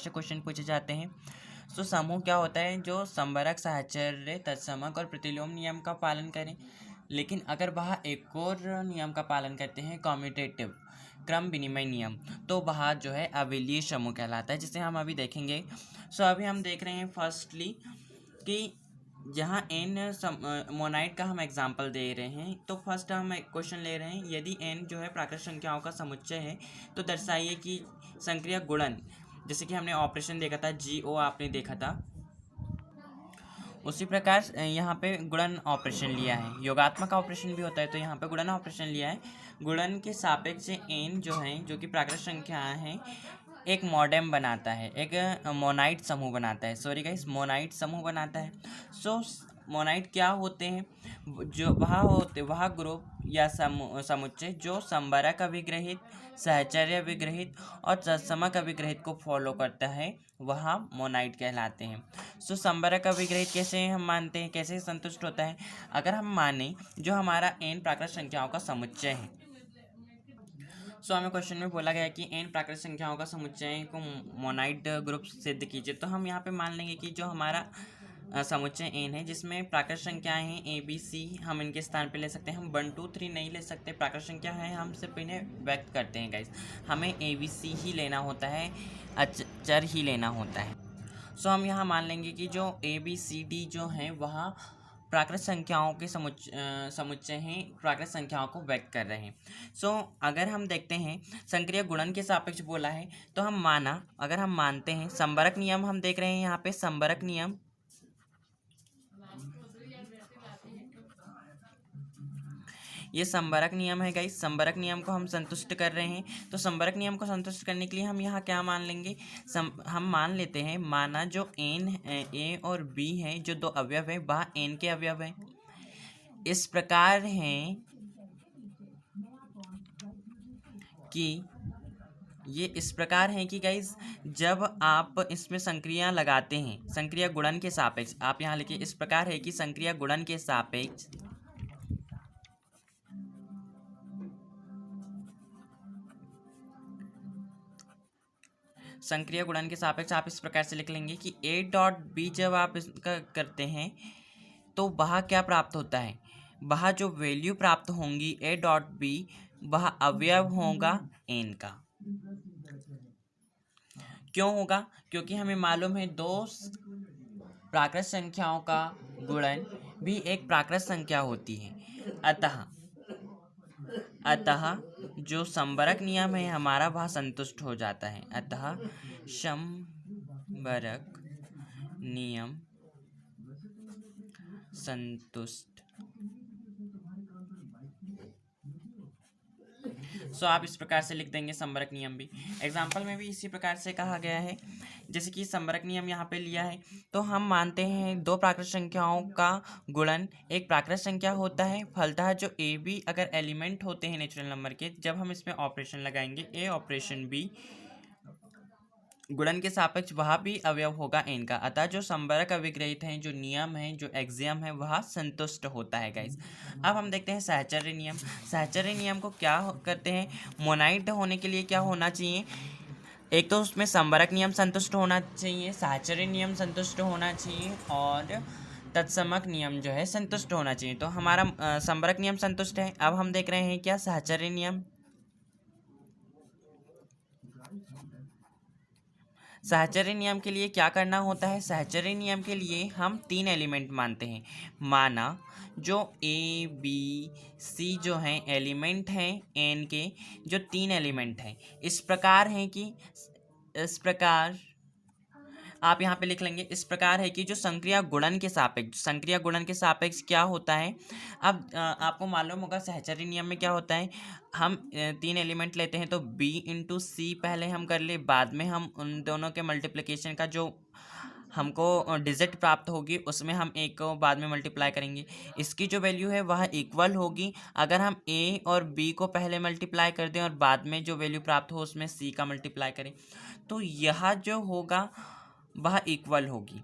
से क्वेश्चन पूछे जाते हैं। तो समूह क्या होता है? जो संबरक, साहचर्य, तत्समक और प्रतिलोम नियम का पालन करें, लेकिन अगर वह एक और नियम का पालन करते हैं, कॉम्यूटेटिव क्रम विनिमय नियम, तो वह जो है अविलीय समूह कहलाता है, जिसे हम अभी देखेंगे। सो अभी हम देख रहे हैं फर्स्टली कि जहाँ एन मोनाइड का हम एग्जाम्पल दे रहे हैं। तो फर्स्ट हम एक क्वेश्चन ले रहे हैं, यदि एन जो है प्राकृत संख्याओं का समुच्चय है तो दर्शाइए कि संक्रिया गुणन, जैसे कि हमने ऑपरेशन देखा था, GO आपने देखा था, उसी प्रकार यहाँ पे गुणन ऑपरेशन लिया है। योगात्मक ऑपरेशन भी होता है, तो यहाँ पे गुणन ऑपरेशन लिया है। गुणन के सापेक्ष एन जो है, जो कि प्राकृत संख्या है, एक मॉडेम बनाता है, एक मोनाइड समूह बनाता है। सॉरी गाइस, मोनाइड समूह बनाता है। सो मोनाइड क्या होते हैं? जो वह ग्रुप या समुच्चय जो संबरक अभिग्रहित, सहचर्य विग्रहित और तत्समक अभिग्रहित को फॉलो करता है, वह मोनाइड कहलाते हैं। सो संबरक अभिग्रहित कैसे हम मानते हैं, कैसे संतुष्ट होता है? अगर हम माने जो हमारा एन प्राकृत संख्याओं का समुच्चय है। सो हमें क्वेश्चन में बोला गया है कि एन प्राकृत संख्याओं का समुच्चय को मोनाइड ग्रुप सिद्ध कीजिए। तो हम यहाँ पे मान लेंगे कि जो हमारा समुच्चय एन है, जिसमें प्राकृत संख्याएं हैं ABC, हम इनके स्थान पे ले सकते हैं। हम 1 2 3 नहीं ले सकते, प्राकृत संख्या है, हम सिर्फ इन्हें व्यक्त करते हैं गाइस। हमें ABC ही लेना होता है, अचर ही लेना होता है। सो हम यहाँ मान लेंगे कि जो ABCD जो हैं वह प्राकृत संख्याओं के समुच्चय हैं, प्राकृत संख्याओं को व्यक्त कर रहे हैं। सो अगर हम देखते हैं संक्रिय गुणन के सापेक्ष बोला है, तो अगर हम मानते हैं संबरक नियम, हम देख रहे हैं यहाँ पे संबरक नियम, ये संबरक नियम है गाइस। संबरक नियम को हम संतुष्ट कर रहे हैं। तो संबरक नियम को संतुष्ट करने के लिए हम यहाँ क्या मान लेंगे? हम मान लेते हैं, माना जो एन A और B हैं, जो दो अवयव हैं, वह एन के अवयव हैं। इस प्रकार हैं कि ये इस प्रकार हैं कि गाइस, जब आप इसमें संक्रिया लगाते हैं, संक्रिया गुणन के सापेक्ष, आप यहाँ लिखिए, इस प्रकार है कि संक्रिया गुणन के सापेक्ष संक्रिय गुणन के सापेक्ष आप इस प्रकार से लिख लेंगे कि A.B जब आप इसका करते हैं तो वह क्या प्राप्त होता है? वह जो वैल्यू प्राप्त होंगी A.B, वह अवयव होगा n का। क्यों होगा? क्योंकि हमें मालूम है दो प्राकृत संख्याओं का गुणन भी एक प्राकृत संख्या होती है। अतः जो संबरक नियम है हमारा, वह संतुष्ट हो जाता है। अतः संबरक नियम संतुष्ट। सो आप इस प्रकार से लिख देंगे संबरक नियम भी। एग्जाम्पल में भी इसी प्रकार से कहा गया है, जैसे कि संबरक नियम यहाँ पे लिया है, तो हम मानते हैं दो प्राकृत संख्याओं का गुणन एक प्राकृत संख्या होता है। फलतः जो AB अगर एलिमेंट होते हैं नेचुरल नंबर के, जब हम इसमें ऑपरेशन लगाएंगे A ऑपरेशन B गुणन के सापेक्ष, वह भी अवयव होगा n का। अतः जो संबरक अभिग्रहित हैं, जो नियम है, जो एक्सियम है, वह संतुष्ट होता है गाइस। अब हम देखते हैं सहचर्य नियम। सहचर्य नियम को क्या करते हैं? मोनाइड होने के लिए क्या होना चाहिए? एक तो उसमें संबरक नियम संतुष्ट होना चाहिए, सहचर्य नियम संतुष्ट होना चाहिए और तत्समक नियम जो है संतुष्ट होना चाहिए। तो हमारा संबरक नियम संतुष्ट है। अब हम देख रहे हैं क्या? सहचर्य नियम। सहचर्य नियम के लिए क्या करना होता है? सहचर्य नियम के लिए हम 3 एलिमेंट मानते हैं। माना जो ABC जो हैं एलिमेंट हैं n के, जो 3 एलिमेंट हैं, इस प्रकार हैं कि इस प्रकार आप यहाँ पे लिख लेंगे, इस प्रकार है कि जो संक्रिया गुणन के सापेक्ष क्या होता है? अब आपको मालूम होगा सहचर्य नियम में क्या होता है। हम 3 एलिमेंट लेते हैं तो B इंटू C पहले हम कर ले, बाद में हम उन दोनों के मल्टीप्लिकेशन का जो हमको डिजिट प्राप्त होगी उसमें हम एक को बाद में मल्टीप्लाई करेंगे। इसकी जो वैल्यू है वह इक्वल होगी। अगर हम A और B को पहले मल्टीप्लाई कर दें और बाद में जो वैल्यू प्राप्त हो उसमें C का मल्टीप्लाई करें, तो यह जो होगा वह इक्वल होगी।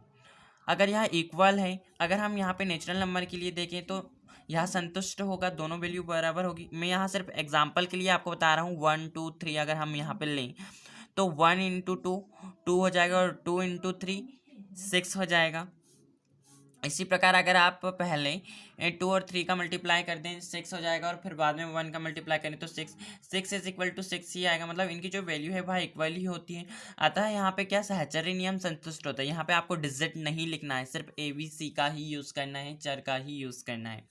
अगर यह इक्वल है, अगर हम यहाँ पे नेचुरल नंबर के लिए देखें तो यह संतुष्ट होगा, दोनों वैल्यू बराबर होगी। मैं यहाँ सिर्फ एग्जांपल के लिए आपको बता रहा हूँ, 1 2 3 अगर हम यहाँ पे लें तो 1 × 2 2 हो जाएगा और 2 × 3 6 हो जाएगा। इसी प्रकार अगर आप पहले 2 और 3 का मल्टीप्लाई कर दें 6 हो जाएगा, और फिर बाद में 1 का मल्टीप्लाई करें तो 6 = 6 ही आएगा। मतलब इनकी जो वैल्यू है वह इक्वल ही होती है। अतः यहाँ पे क्या सहचर्य नियम संतुष्ट होता है। यहाँ पे आपको डिजिट नहीं लिखना है, सिर्फ ABC का ही यूज़ करना है, चर का ही यूज़ करना है।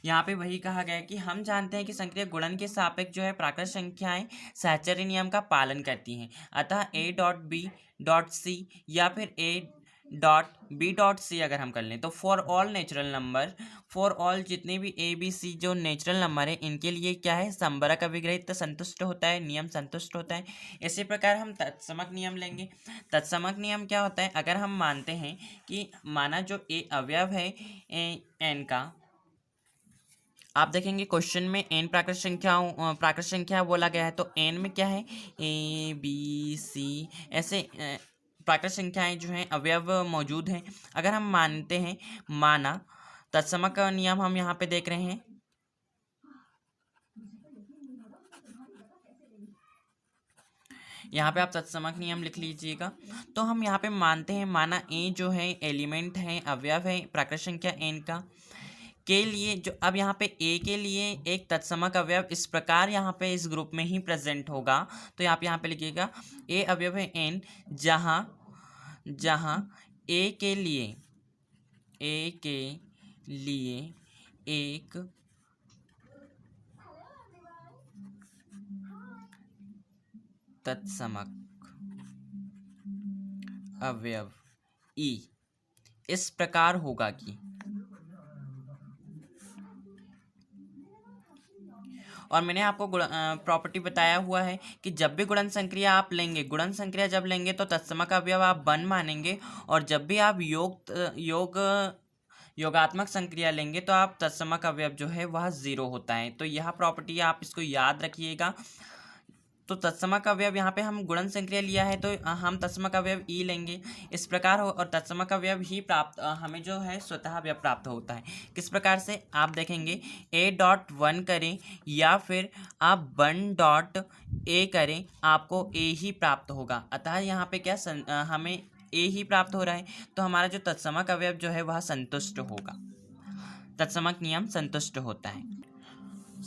यहाँ पे वही कहा गया है कि हम जानते हैं कि संक्रिय गुणन के सापेक्ष जो है प्राकृत संख्याएं सहचर्य नियम का पालन करती हैं। अतः A.B.C या फिर A.B.C अगर हम कर लें तो for all natural number, for all जितने भी ABC जो नेचुरल नंबर है इनके लिए क्या है, संबरक अभिग्रहित संतुष्ट होता है, नियम संतुष्ट होता है। इसी प्रकार हम तत्समक नियम लेंगे। तत्समक नियम क्या होता है, अगर हम मानते हैं कि माना जो A अवयव है n का, आप देखेंगे क्वेश्चन में n प्राकृत संख्या बोला गया है, तो n में क्या है ABC ऐसे प्राकृत संख्याएं जो हैं अवयव मौजूद हैं। अगर हम मानते हैं, माना तत्समक का नियम हम यहाँ पे देख रहे हैं, यहाँ पे आप तत्समक नियम लिख लीजिएगा। तो हम यहाँ पे मानते हैं, माना a जो है एलिमेंट है, अवयव है प्राकृत संख्या n का, के लिए जो अब यहाँ पे A के लिए एक तत्समक अवयव इस प्रकार यहाँ पे इस ग्रुप में ही प्रेजेंट होगा। तो आप यहाँ पे लिखिएगा A अवयव है n, जहाँ A के लिए एक तत्समक अवयव E इस प्रकार होगा कि, और मैंने आपको प्रॉपर्टी बताया हुआ है कि जब भी गुणन संक्रिया आप लेंगे, गुणन संक्रिया जब लेंगे तो तत्समक अवयव आप 1 मानेंगे, और जब भी आप योगात्मक संक्रिया लेंगे तो आप तत्समक अवयव जो है वह 0 होता है। तो यह प्रॉपर्टी आप इसको याद रखिएगा। तो तत्समक अवयव यहाँ पे हम गुणन संक्रिया लिया है तो हम तत्समक अवयव ई लेंगे, इस प्रकार हो, और तत्समक अवयव ही प्राप्त हमें जो है स्वतः अवयव प्राप्त होता है। किस प्रकार से आप देखेंगे, A.1 करें या फिर आप 1.A करें, आपको A ही प्राप्त होगा। अतः यहाँ पे क्या हमें A ही प्राप्त हो रहा है, तो हमारा जो तत्समक अवयव जो है वह संतुष्ट होगा, तत्समक नियम संतुष्ट होता है।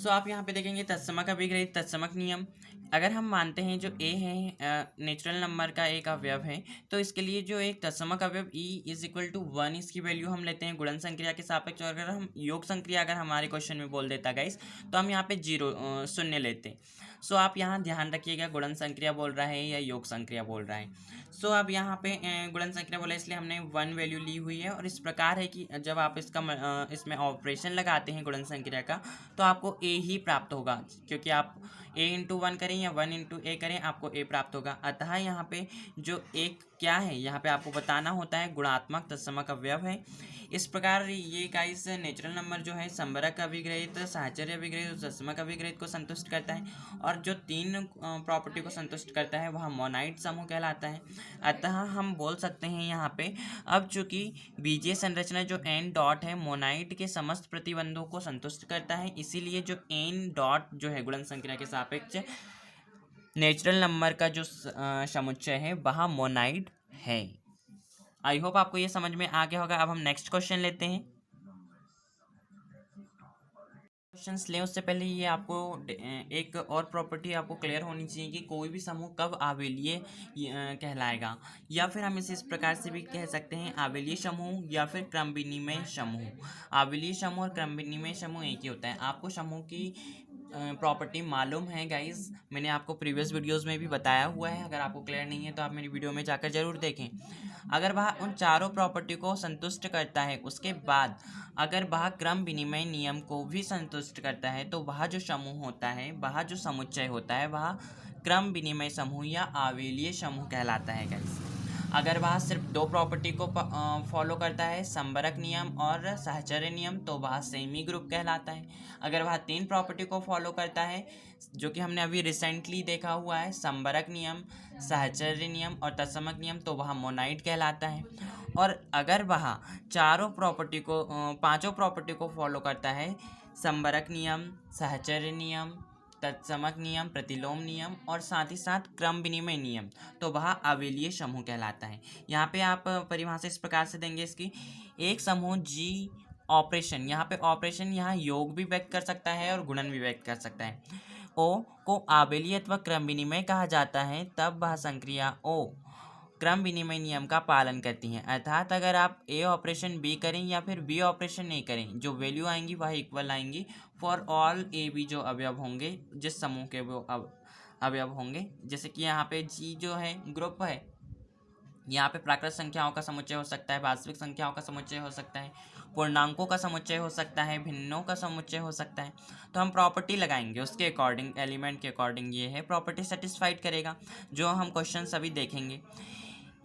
आप यहाँ पे देखेंगे तत्समक अभिग्रहित तत्समक नियम, अगर हम मानते हैं जो A है नेचुरल नंबर का एक अवयव है, तो इसके लिए जो एक तत्समक अवयव E = 1 इसकी वैल्यू हम लेते हैं गुणन संक्रिया के सापेक्ष। और अगर हम योग संक्रिया अगर हमारे क्वेश्चन में बोल देता गाइस, तो हम यहाँ पे 0 लेते। आप यहाँ ध्यान रखिएगा गुणन संक्रिया बोल रहा है या योग संक्रिया बोल रहा है। अब यहाँ पे गुणन संक्रिया बोला इसलिए हमने 1 वैल्यू ली हुई है, और इस प्रकार है कि जब आप इसमें ऑपरेशन लगाते हैं गुणन संक्रिया का, तो आपको A ही प्राप्त होगा, क्योंकि आप A × 1 करें या 1 × A करें आपको A प्राप्त होगा। अतः यहाँ पे जो एक क्या है, यहाँ पे आपको बताना होता है गुणात्मक तत्समक अवयव है। इस प्रकार ये गाइस नेचुरल नंबर जो है संबरक अभिग्रहित, साहचर्य अभिग्रहित और तत्समक अभिग्रहित को संतुष्ट करता है, और जो 3 प्रॉपर्टी को संतुष्ट करता है वह मोनाइड समूह कहलाता है। अतः हम बोल सकते हैं यहाँ पे, अब चूंकि बीजीय संरचना जो n डॉट है मोनाइड के समस्त प्रतिबंधों को संतुष्ट करता है, इसीलिए जो n डॉट जो है गुणन संक्रिया के सापेक्ष नेचुरल नंबर का जो समुच्चय है वह मोनाइड है। आई होप आपको ये समझ में आ गया होगा। अब हम नेक्स्ट क्वेश्चन लेते हैं। क्वेश्चंस लें उससे पहले ये आपको एक और प्रॉपर्टी आपको क्लियर होनी चाहिए कि कोई भी समूह कब आवेलीय कहलाएगा, या फिर हम इसे इस प्रकार से भी कह सकते हैं आवेलीय समूह या फिर क्रम विनिमय समूह। आवेलीय समूह और क्रम विनिमय समूह एक ही होता है। आपको समूह की प्रॉपर्टी मालूम है गाइस, मैंने आपको प्रीवियस वीडियोस में भी बताया हुआ है। अगर आपको क्लियर नहीं है तो आप मेरी वीडियो में जाकर जरूर देखें। अगर वह उन चारों प्रॉपर्टी को संतुष्ट करता है, उसके बाद अगर वह क्रम विनिमय नियम को भी संतुष्ट करता है, तो वह जो समूह होता है, वह जो समुच्चय होता है, वह क्रम विनिमय समूह या आवेलीय समूह कहलाता है गाइस। अगर वह सिर्फ 2 प्रॉपर्टी को फॉलो करता है, संबरक नियम और सहचर्य नियम, तो वह सेमी ग्रुप कहलाता है। अगर वह 3 प्रॉपर्टी को फॉलो करता है, जो कि हमने अभी रिसेंटली देखा हुआ है, संबरक नियम, सहचर्य नियम और तत्समक नियम, तो वह मोनाइड कहलाता है। और अगर वह 5 प्रॉपर्टी को फॉलो करता है, संबरक नियम, सहचर्य नियम, तत्समक नियम, प्रतिलोम नियम और साथ ही साथ क्रम विनिमय नियम, तो वह अवलीय समूह कहलाता है। यहाँ पे आप परिभाषा इस प्रकार से देंगे इसकी, एक समूह जी ऑपरेशन, यहाँ पे ऑपरेशन यहाँ योग भी व्यक्त कर सकता है और गुणन भी व्यक्त कर सकता है। ओ को आवेली अथवा क्रम विनिमय कहा जाता है तब वह संक्रिया ओ क्रम विनिमय नियम का पालन करती हैं। अर्थात अगर आप ए ऑपरेशन बी करें या फिर बी ऑपरेशन नहीं करें, जो वैल्यू आएंगी वह इक्वल आएंगी फॉर ऑल ए बी जो अवयव होंगे, जिस समूह के वो अवयव होंगे। जैसे कि यहाँ पे जी जो है ग्रुप है, यहाँ पे प्राकृत संख्याओं का समुच्चय हो सकता है, वास्तविक संख्याओं का समुच्चय हो सकता है, पूर्णांकों का समुच्चय हो सकता है, भिन्नों का समुच्चय हो सकता है। तो हम प्रॉपर्टी लगाएंगे उसके अकॉर्डिंग, एलिमेंट के अकॉर्डिंग ये है, प्रॉपर्टी सेटिस्फाइड करेगा, जो हम क्वेश्चन सभी देखेंगे।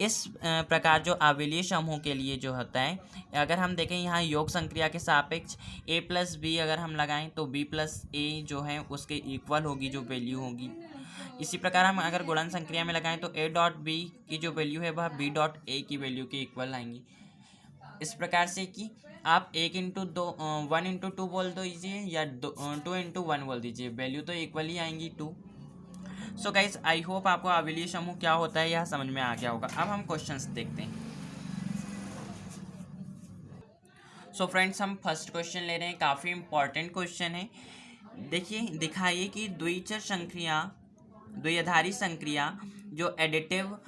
इस प्रकार जो आवेलीय समूह के लिए जो होता है, अगर हम देखें यहाँ योग संक्रिया के सापेक्ष a प्लस बी अगर हम लगाएं तो b प्लस ए जो है उसके इक्वल होगी जो वैल्यू होगी। इसी प्रकार हम अगर गुणन संक्रिया में लगाएं तो a डॉट बी की जो वैल्यू है वह b डॉट ए की वैल्यू के इक्वल आएंगी। इस प्रकार से कि आप 1 इंटू बोल दीजिए या 2 इंटू 1 बोल दीजिए, वैल्यू तो इक्वल ही आएंगी 2। सो गाइस आई होप आपको अवलीय समूह क्या होता है यह समझ में आ गया होगा। अब हम क्वेश्चंस देखते हैं। सो फ्रेंड्स हम फर्स्ट क्वेश्चन ले रहे हैं, काफ़ी इंपॉर्टेंट क्वेश्चन है। देखिए, दिखाइए कि द्विचर संक्रिया, द्विआधारी संक्रिया जो एडिटिव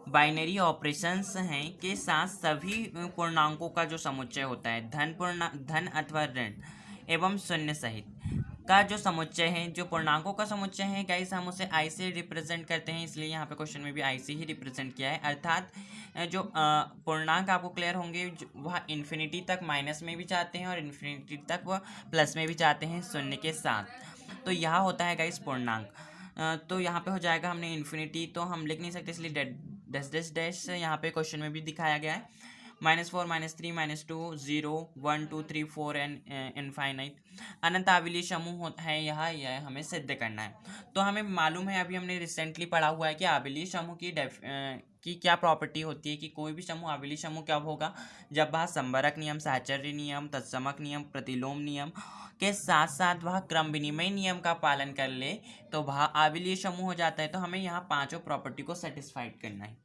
बाइनरी ऑपरेशंस हैं के साथ सभी पूर्णांकों का जो समुच्चय होता है, धन अथवा ऋण एवं शून्य सहित का जो समुच्चय है, जो पूर्णांकों का समुच्चय है गाइस, हम उसे आई से रिप्रेजेंट करते हैं, इसलिए यहाँ पे क्वेश्चन में भी आई से ही रिप्रेजेंट किया है। अर्थात जो पूर्णांक आपको क्लियर होंगे वह इन्फिनिटी तक माइनस में भी जाते हैं और इन्फिनिटी तक वह प्लस में भी जाते हैं शून्य के साथ। तो यह होता है गाइस पूर्णांक। तो यहाँ पे हो जाएगा, हमने इन्फिनिटी तो हम लिख नहीं सकते, इसलिए डैश डैश डैश यहाँ पे क्वेश्चन में भी दिखाया गया है। -4 -3 -2 0 1 2 3 4 एंड इनफाइनाइट अनंत अवलीय समूह है यह हमें सिद्ध करना है। तो हमें मालूम है, अभी हमने रिसेंटली पढ़ा हुआ है कि अवलीय समूह की क्या प्रॉपर्टी होती है, कि कोई भी समूह अवलीय समूह कब होगा, जब वह संबरक नियम, साहचर्य नियम, तत्समक नियम, प्रतिलोम नियम के साथ साथ वह क्रम विनिमय नियम का पालन कर ले तो वह अवलीय समूह हो जाता है। तो हमें यहाँ पांचों प्रॉपर्टी को सेटिस्फाइड करना है।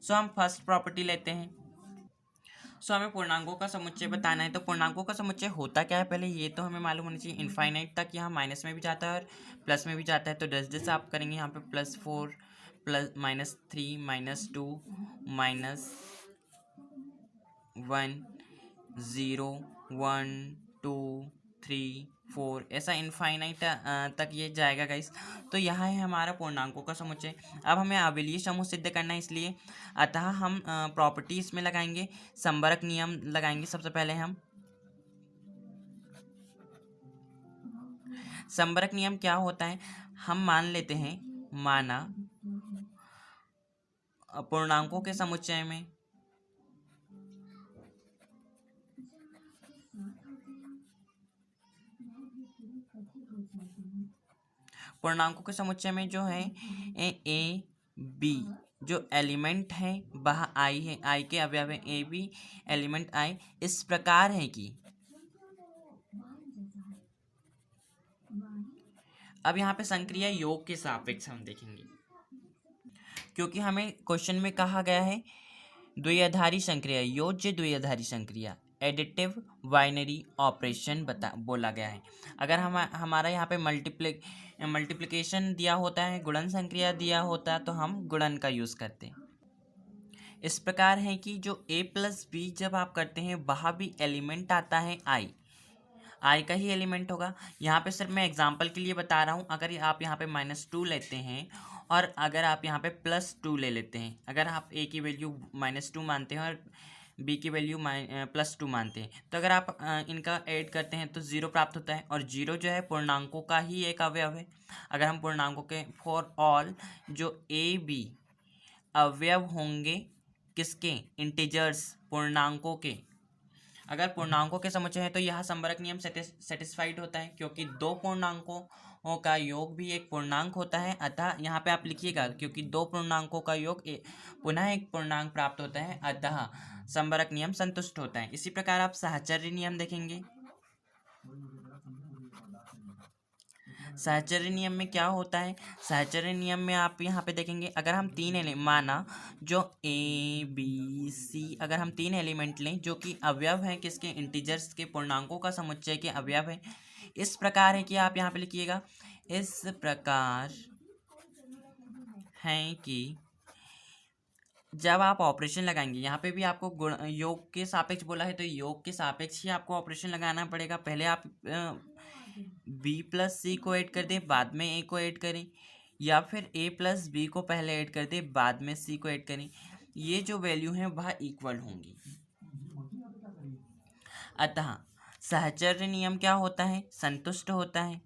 सो हम फर्स्ट प्रॉपर्टी लेते हैं। हमें पूर्णांकों का समुच्चय बताना है। तो पूर्णांकों का समुच्चय होता क्या है, पहले ये तो हमें मालूम होना चाहिए। इनफाइनाइट तक यहाँ माइनस में भी जाता है और प्लस में भी जाता है। तो जैसे आप करेंगे यहाँ पे +4 -3 -2 -1 0 1 2 3 4 ऐसा इनफाइनाइट तक ये जाएगा गाइस। तो यहाँ है हमारा पूर्णांकों का समुच्चय। अब हमें अवलीय समूह सिद्ध करना है, इसलिए अतः हम प्रॉपर्टी इसमें लगाएंगे, संबरक नियम लगाएंगे। सबसे पहले हम संबरक नियम क्या होता है, हम मान लेते हैं, माना पूर्णांकों के समुच्चय में जो है ए बी जो एलिमेंट है वह आई है, आई के अवयव है ए बी एलिमेंट आई इस प्रकार है कि, अब यहाँ पे संक्रिया योग के सापेक्ष हम देखेंगे, क्योंकि हमें क्वेश्चन में कहा गया है द्विआधारी संक्रिया, योज्य द्विआधारी संक्रिया, एडिटिव बाइनरी ऑपरेशन बोला गया है। अगर हमारा यहाँ पे मल्टीप्लिकेशन दिया होता है, गुणन संक्रिया दिया होता तो हम गुणन का यूज़ करते। इस प्रकार है कि जो a प्लस बी जब आप करते हैं वहाँ भी एलिमेंट आता है आई का ही एलिमेंट होगा। यहाँ पे सिर्फ मैं एग्जांपल के लिए बता रहा हूँ। अगर आप यहाँ पे -2 लेते हैं और अगर आप यहाँ पे +2 ले लेते हैं, अगर आप a की वैल्यू -2 मानते हैं और b की वैल्यू +2 मानते हैं, तो अगर आप इनका ऐड करते हैं तो 0 प्राप्त होता है। और 0 जो है पूर्णांकों का ही एक अवयव है। अगर हम पूर्णांकों के फॉर ऑल जो a b अवयव होंगे किसके, इंटीजर्स पूर्णांकों के, अगर पूर्णांकों के समुच्चय है तो यह संबरक नियम सेटिस्फाइड होता है, क्योंकि दो पूर्णांकों का योग भी एक पूर्णांक होता है। अतः यहाँ पे आप लिखिएगा, क्योंकि दो पूर्णांकों का योग पुनः एक पूर्णांक प्राप्त होता है, अतः संबरक नियम संतुष्ट होता है। इसी प्रकार आप साहचर्य नियम देखेंगे। साहचर्य नियम में क्या होता है, साहचर्य नियम में आप यहाँ पे देखेंगे, अगर हम माना जो ए बी सी, अगर हम 3 एलिमेंट लें जो कि अवयव हैं किसके, इंटीजर्स के, पूर्णांकों का समुच्चय के अवयव है, इस प्रकार है कि आप यहाँ पे लिखिएगा, इस प्रकार है कि जब आप ऑपरेशन लगाएंगे, यहाँ पे भी आपको गुण योग के सापेक्ष बोला है तो योग के सापेक्ष ही आपको ऑपरेशन लगाना पड़ेगा। पहले आप बी प्लस सी को ऐड कर दें, बाद में ए को ऐड करें, या फिर ए प्लस बी को पहले ऐड कर दें, बाद में सी को ऐड करें। ये जो वैल्यू हैं वह इक्वल होंगी। अतः साहचर्य नियम क्या होता है, संतुष्ट होता है।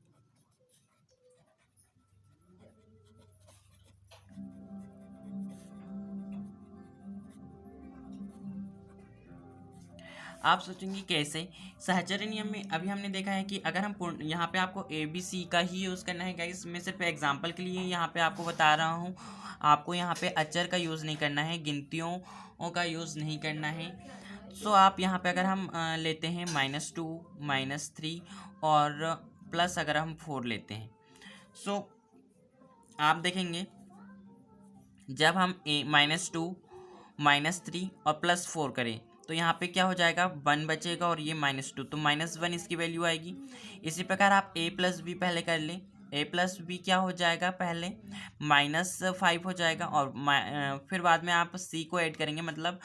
आप सोचेंगे कैसे, साहचर्य नियम में अभी हमने देखा है कि अगर हम यहाँ पे आपको ए बी सी का ही यूज़ करना है गाइस, मैं सिर्फ एग्जांपल के लिए यहाँ पे आपको बता रहा हूँ, आपको यहाँ पे अचर का यूज़ नहीं करना है, गिनतियों का यूज़ नहीं करना है। सो आप यहाँ पे अगर हम लेते हैं -2 -3 और प्लस अगर हम 4 लेते हैं, सो आप देखेंगे जब हम -2 -3 और +4 करें तो यहाँ पे क्या हो जाएगा, 1 बचेगा और ये -2, तो -1 इसकी वैल्यू आएगी। इसी प्रकार आप a प्लस बी पहले कर लें, a प्लस बी क्या हो जाएगा, पहले -5 हो जाएगा और फिर बाद में आप c को ऐड करेंगे, मतलब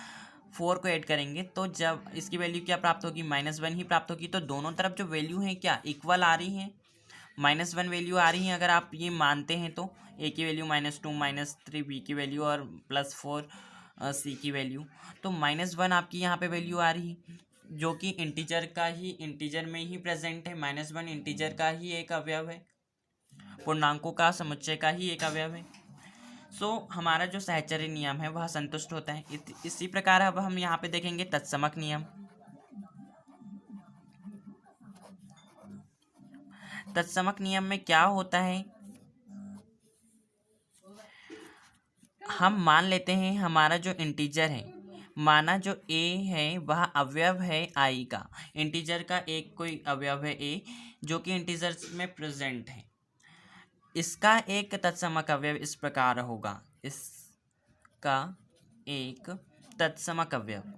4 को ऐड करेंगे, तो जब इसकी वैल्यू क्या प्राप्त होगी, -1 ही प्राप्त होगी। तो दोनों तरफ जो वैल्यू है क्या इक्वल आ रही हैं, -1 वैल्यू आ रही है। अगर आप ये मानते हैं तो a की वैल्यू -2 -3 b की वैल्यू और +4 सी की वैल्यू, तो -1 आपकी यहाँ पे वैल्यू आ रही है जो कि इंटीजर में ही प्रेजेंट है। -1 इंटीजर का ही एक अवयव है, पूर्णांकों का समुच्चय का ही एक अवयव है। सो हमारा जो साहचर्य नियम है वह संतुष्ट होता है। इसी प्रकार अब हम यहाँ पे देखेंगे तत्समक नियम। तत्समक नियम में क्या होता है, हम मान लेते हैं हमारा जो इंटीजर है, माना जो a है वह अवयव है i का, इंटीजर का एक कोई अवयव है a जो कि इंटीजर्स में प्रेजेंट है। इसका एक तत्समक अवयव इस प्रकार होगा, इसका एक तत्समक अवयव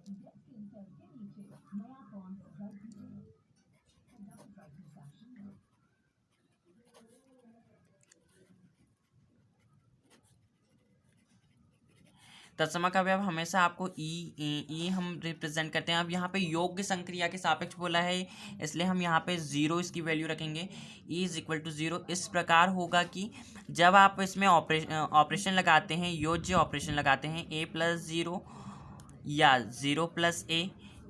तत्समक अवयव हमेशा आपको ई हम रिप्रेजेंट करते हैं। अब यहाँ पे योग्य संक्रिया के सापेक्ष बोला है, इसलिए हम यहाँ पे 0 इसकी वैल्यू रखेंगे, ई इज इक्वल टू 0। इस प्रकार होगा कि जब आप इसमें ऑपरेशन लगाते हैं, योज्य ऑपरेशन लगाते हैं, a प्लस 0 या 0 plus a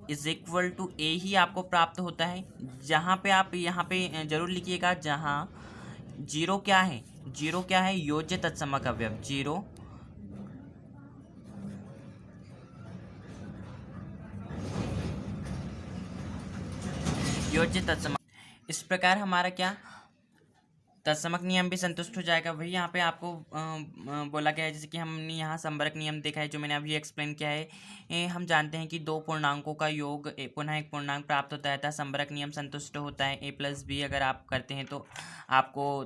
is equal to a ही आपको प्राप्त होता है। जहाँ पे आप यहाँ पे जरूर लिखिएगा, जहाँ 0 क्या है, 0 क्या है, योज्य तत्समक अवयव, 0 योज्य तत्समक। इस प्रकार हमारा क्या तत्समक नियम भी संतुष्ट हो जाएगा। वही यहाँ पे आपको बोला गया है, जैसे कि हमने यहाँ संबरक नियम देखा है जो मैंने अभी एक्सप्लेन किया है। हम जानते हैं कि दो पूर्णांकों का योग पुनः एक पूर्णांक प्राप्त होता है, संबरक नियम संतुष्ट होता है। a प्लस बी अगर आप करते हैं तो आपको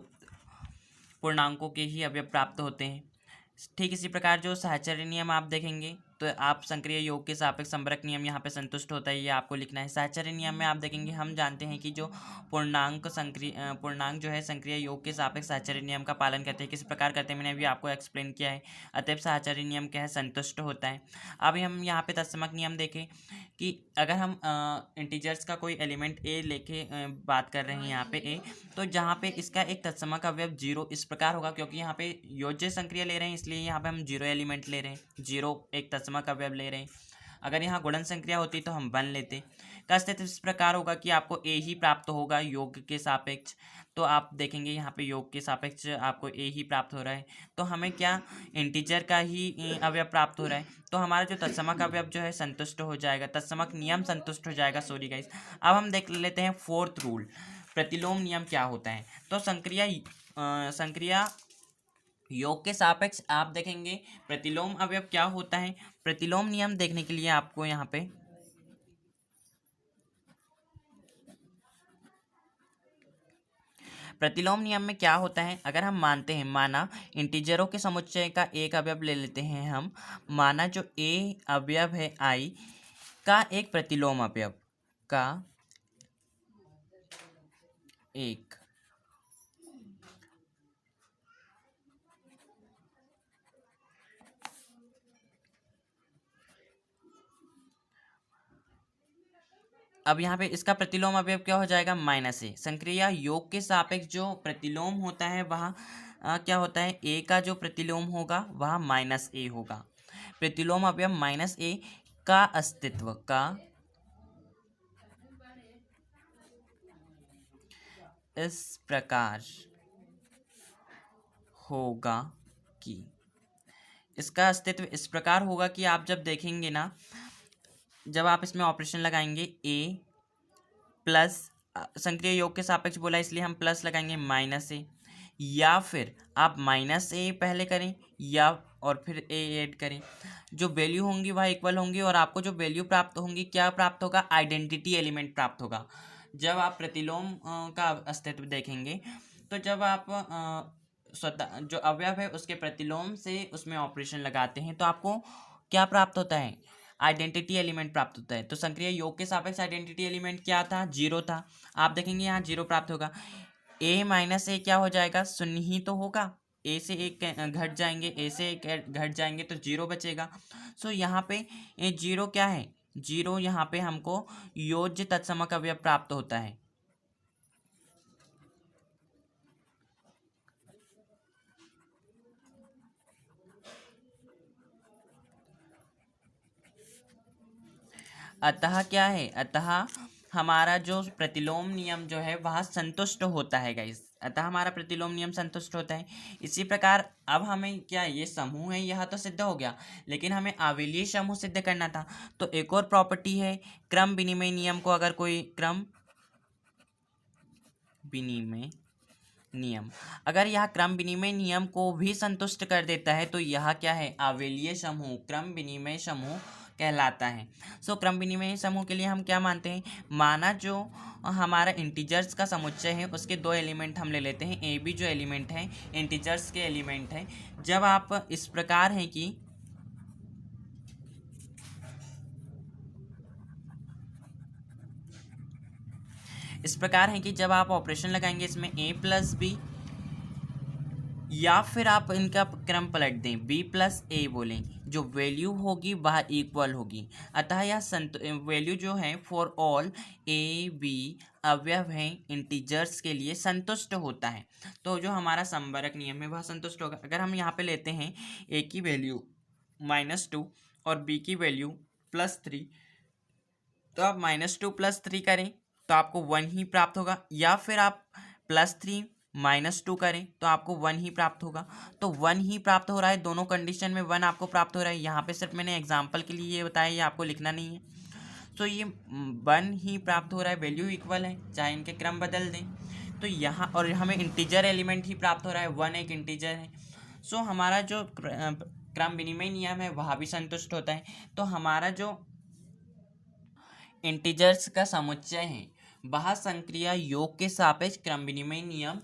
पूर्णांकों के ही अवयव प्राप्त होते हैं। ठीक इसी प्रकार जो साहचर्य नियम आप देखेंगे तो आप संक्रिय योग के सापेक्ष संबरक नियम यहाँ पे संतुष्ट होता है, ये आपको लिखना है। साहचर्य नियम में आप देखेंगे, हम जानते हैं कि जो पूर्णांक जो है संक्रिय योग के सापेक्ष साहचर्य नियम का पालन करते हैं। किस प्रकार करते हैं मैंने अभी आपको एक्सप्लेन किया है। अतएव साहचर्य नियम क्या है, संतुष्ट होता है। अब हम यहाँ पे तत्समक नियम देखें कि अगर हम इंटीजर्स का कोई एलिमेंट a लेके बात कर रहे हैं यहाँ पे a, तो जहाँ पे इसका एक तत्समक अवयव 0 इस प्रकार होगा, क्योंकि यहाँ पे योज्य संक्रिया ले रहे हैं इसलिए यहाँ पे हम 0 एलिमेंट ले रहे हैं, 0 एक तत्समक अवयव ले रहे हैं। अगर यहाँ गुणन संक्रिया होती तो हम 1 लेते। का स्थिति इस प्रकार होगा कि आपको a ही प्राप्त होगा योग के सापेक्ष, तो आप देखेंगे यहाँ पे योग के सापेक्ष आपको a ही प्राप्त हो रहा है, तो हमें क्या इंटीजर का ही अवयव प्राप्त हो रहा है, तो हमारा जो तत्समक अवयव जो है संतुष्ट हो जाएगा, तत्समक नियम संतुष्ट हो जाएगा। Sorry guys. अब हम देख लेते हैं 4th रूल, प्रतिलोम नियम क्या होता है। तो संक्रिया योग के सापेक्ष आप देखेंगे प्रतिलोम अवयव क्या होता है। प्रतिलोम नियम देखने के लिए आपको यहाँ पे प्रतिलोम नियम में क्या होता है, अगर हम मानते हैं, माना इंटीजरों के समुच्चय का एक अवयव ले लेते हैं हम, माना जो ए अवयव है i का एक प्रतिलोम अवयव का एक अब यहाँ पे इसका प्रतिलोम अवयव क्या हो जाएगा, -a। संक्रिया योग के सापेक्ष जो प्रतिलोम होता है वह क्या होता है, a का जो प्रतिलोम होगा वह -a होगा। प्रतिलोम अवयव -a का अस्तित्व का इस प्रकार होगा कि, इसका अस्तित्व इस प्रकार होगा कि आप जब देखेंगे ना, जब आप इसमें ऑपरेशन लगाएंगे a प्लस, संक्रिय योग के सापेक्ष बोला इसलिए हम प्लस लगाएंगे -a, या फिर आप -a पहले करें या और फिर a ऐड करें, जो वैल्यू होंगी वह इक्वल होंगी और आपको जो वैल्यू प्राप्त होंगी क्या प्राप्त होगा, आइडेंटिटी एलिमेंट प्राप्त होगा। जब आप प्रतिलोम का अस्तित्व देखेंगे तो जब आप स्वतः जो अवयव है उसके प्रतिलोम से उसमें ऑपरेशन लगाते हैं तो आपको क्या प्राप्त होता है, आइडेंटिटी एलिमेंट प्राप्त होता है। तो संक्रिय योग के सापेक्ष आइडेंटिटी एलिमेंट क्या था, 0 था। आप देखेंगे यहाँ 0 प्राप्त होगा। a माइनस ए क्या हो जाएगा, शून्य ही तो होगा। a से एक घट जाएंगे, a से एक घट जाएंगे तो 0 बचेगा। सो यहाँ पे 0 क्या है, 0 यहाँ पे हमको योज्य तत्समक अवयव प्राप्त होता है। अतः क्या है, अतः हमारा जो प्रतिलोम नियम जो है वह संतुष्ट होता है गाइस, अतः हमारा प्रतिलोम नियम संतुष्ट होता है। इसी प्रकार अब हमें क्या, ये समूह है यह तो सिद्ध हो गया, लेकिन हमें आवेलीय समूह सिद्ध करना था। तो एक और प्रॉपर्टी है क्रम विनिमय नियम को, अगर कोई क्रम विनिमय नियम, अगर यह क्रम विनिमय नियम को भी संतुष्ट कर देता है तो यह क्या है, आवेलीय समूह, क्रम विनिमय समूह कहलाता है। सो क्रम विनिमय समूह के लिए हम क्या मानते हैं, माना जो हमारा इंटीजर्स का समुच्चय है उसके 2 एलिमेंट हम ले लेते हैं, ए बी जो एलिमेंट है इंटीजर्स के एलिमेंट हैं। जब आप इस प्रकार हैं कि जब आप ऑपरेशन लगाएंगे इसमें a प्लस बी, या फिर आप इनका क्रम पलट दें b प्लस ए बोलें, जो वैल्यू होगी वह इक्वल होगी। अतः यह वैल्यू जो है फॉर ऑल a b अवयव हैं इंटीजर्स के लिए संतुष्ट होता है। तो जो हमारा संबरक नियम है वह संतुष्ट होगा। अगर हम यहाँ पे लेते हैं a की वैल्यू -2 और b की वैल्यू +3, तो आप -2 + 3 करें तो आपको 1 ही प्राप्त होगा, या फिर आप +3 -2 करें तो आपको 1 ही प्राप्त होगा। तो 1 ही प्राप्त हो रहा है, दोनों कंडीशन में 1 आपको प्राप्त हो रहा है। यहाँ पे सिर्फ मैंने एग्जांपल के लिए ये बताया, ये आपको लिखना नहीं है। तो ये 1 ही प्राप्त हो रहा है, वैल्यू इक्वल है, चाहे इनके क्रम बदल दें। तो यहाँ और हमें इंटीजर एलिमेंट ही प्राप्त हो रहा है, 1 एक इंटीजर है। सो हमारा जो क्रम विनिमय नियम है वह भी संतुष्ट होता है। तो हमारा जो इंटीजर्स का समुच्चय है वह संक्रिया योग के सापेक्ष क्रम विनिमय नियम,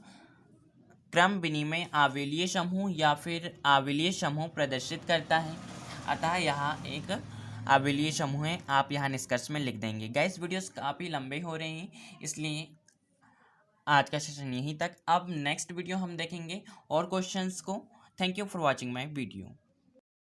क्रम विनिमय आवेलीय समूह या फिर आवेलीय समूह प्रदर्शित करता है। अतः यहाँ एक आवेलीय समूह है, आप यहाँ निष्कर्ष में लिख देंगे। गाइस वीडियोस काफ़ी लंबे हो रहे हैं इसलिए आज का सेशन यहीं तक। अब नेक्स्ट वीडियो हम देखेंगे और क्वेश्चंस को। Thank you for watching my video.